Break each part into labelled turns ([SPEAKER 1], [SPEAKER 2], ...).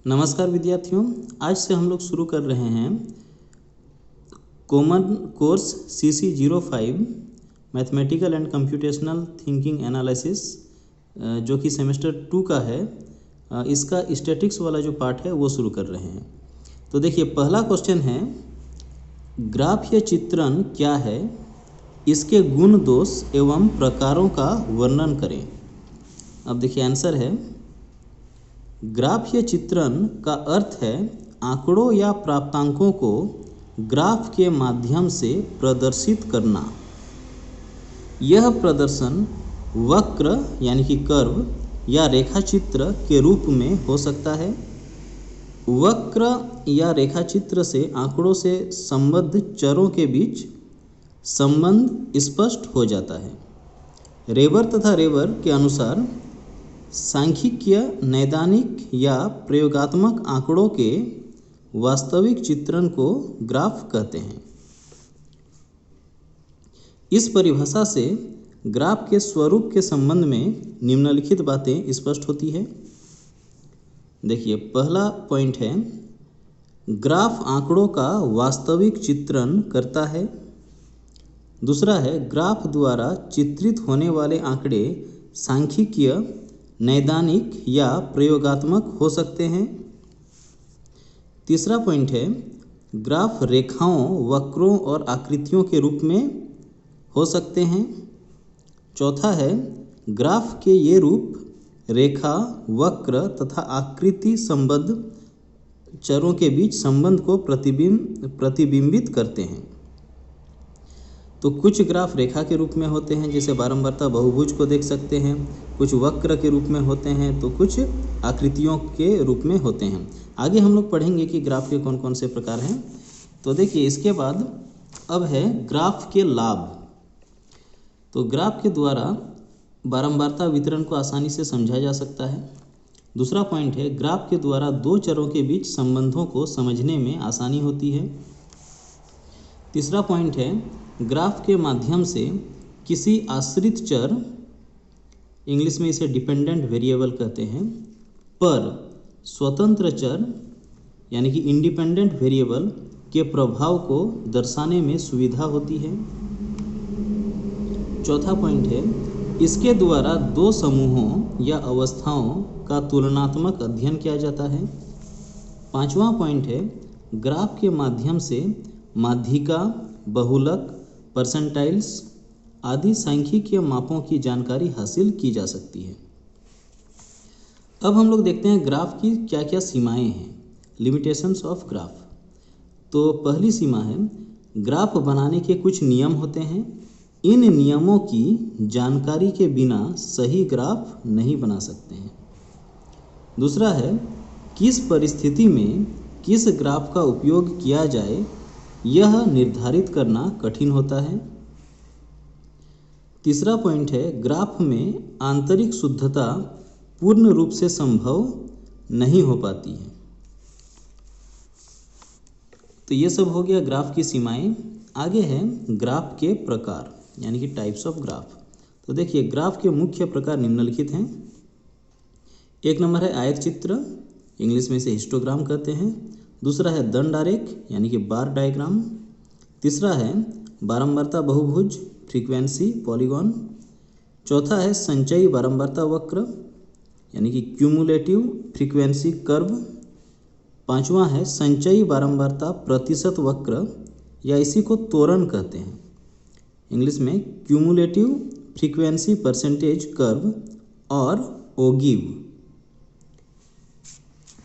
[SPEAKER 1] नमस्कार विद्यार्थियों, आज से हम लोग शुरू कर रहे हैं common course CC05 mathematical and computational thinking analysis, जो कि सेमेस्टर 2 का है। इसका स्टैटिक्स वाला जो पार्ट है वो शुरू कर रहे हैं। तो देखिए, पहला क्वेश्चन है, ग्राफ या चित्रण क्या है, इसके गुण दोष एवं प्रकारों का वर्णन करें। अब देखिए आंसर है, ग्राफ या चित्रण का अर्थ है आंकड़ों या प्राप्तांकों को ग्राफ के माध्यम से प्रदर्शित करना। यह प्रदर्शन वक्र यानी कि कर्व या रेखाचित्र के रूप में हो सकता है। वक्र या रेखाचित्र से आंकड़ों से संबद्ध चरों के बीच संबंध स्पष्ट हो जाता है। रेबर तथा रेबर के अनुसार सांख्यिकीय, नैदानिक या प्रयोगात्मक आंकड़ों के वास्तविक चित्रण को ग्राफ कहते हैं। इस परिभाषा से ग्राफ के स्वरूप के संबंध में निम्नलिखित बातें स्पष्ट होती है। देखिए, पहला पॉइंट है, ग्राफ आंकड़ों का वास्तविक चित्रण करता है। दूसरा है, ग्राफ द्वारा चित्रित होने वाले आंकड़े सांख्यिकीय, नैदानिक या प्रयोगात्मक हो सकते हैं। तीसरा पॉइंट है, ग्राफ रेखाओं, वक्रों और आकृतियों के रूप में हो सकते हैं। चौथा है, ग्राफ के ये रूप रेखा, वक्र तथा आकृति संबद्ध चरों के बीच संबंध को प्रतिबिंबित करते हैं। तो कुछ ग्राफ रेखा के रूप में होते हैं, जैसे बारंबारता बहुभुज को देख सकते हैं। कुछ वक्र के रूप में होते हैं, तो कुछ आकृतियों के रूप में होते हैं। आगे हम लोग पढ़ेंगे कि ग्राफ के कौन कौन से प्रकार हैं। तो देखिए, इसके बाद अब है ग्राफ के लाभ। तो ग्राफ के द्वारा बारंबारता वितरण को आसानी से समझा जा सकता है। दूसरा पॉइंट है, ग्राफ के द्वारा दो चरों के बीच संबंधों को समझने में आसानी होती है। तीसरा पॉइंट है, ग्राफ के माध्यम से किसी आश्रित चर, इंग्लिश में इसे डिपेंडेंट वेरिएबल कहते हैं, पर स्वतंत्र चर यानी कि इंडिपेंडेंट वेरिएबल के प्रभाव को दर्शाने में सुविधा होती है। चौथा पॉइंट है, इसके द्वारा दो समूहों या अवस्थाओं का तुलनात्मक अध्ययन किया जाता है। पांचवा पॉइंट है, ग्राफ के माध्यम से माध्यिका, बहुलक, परसेंटाइल्स आदि सांख्यिकीय मापों की जानकारी हासिल की जा सकती है। अब हम लोग देखते हैं ग्राफ की क्या क्या सीमाएं हैं, लिमिटेशंस ऑफ ग्राफ। तो पहली सीमा है, ग्राफ बनाने के कुछ नियम होते हैं। इन नियमों की जानकारी के बिना सही ग्राफ नहीं बना सकते हैं। दूसरा है, किस परिस्थिति में किस ग्राफ का उपयोग किया जाए, यह निर्धारित करना कठिन होता है। तीसरा पॉइंट है, ग्राफ में आंतरिक शुद्धता पूर्ण रूप से संभव नहीं हो पाती है। तो ये सब हो गया ग्राफ की सीमाएं। आगे है ग्राफ के प्रकार यानी कि टाइप्स ऑफ ग्राफ। तो देखिए, ग्राफ के मुख्य प्रकार निम्नलिखित हैं। एक नंबर है आयत चित्र, इंग्लिश में इसे हिस्टोग्राम कहते हैं। दूसरा है दंड आरेख यानी कि बार डायग्राम। तीसरा है बारंबारता बहुभुज, फ्रीक्वेंसी पॉलीगॉन। चौथा है संचयी बारंबारता वक्र यानी कि क्यूमुलेटिव फ्रीक्वेंसी कर्व। पांचवा है संचयी बारंबारता प्रतिशत वक्र या इसी को तोरण कहते हैं, इंग्लिश में क्यूमुलेटिव फ्रीक्वेंसी परसेंटेज कर्व और ओगिव।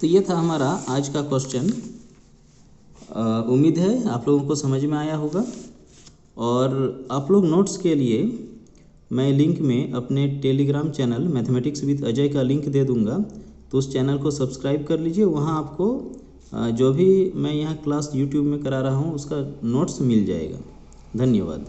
[SPEAKER 1] तो ये था हमारा आज का क्वेश्चन। उम्मीद है आप लोगों को समझ में आया होगा। और आप लोग नोट्स के लिए मैं लिंक में अपने Telegram channel mathematics with Ajay का लिंक दे दूंगा, तो उस चैनल को सब्सक्राइब कर लीजिए। वहाँ आपको जो भी मैं यहाँ क्लास यूट्यूब में करा रहा हूँ उसका नोट्स मिल जाएगा। धन्यवाद।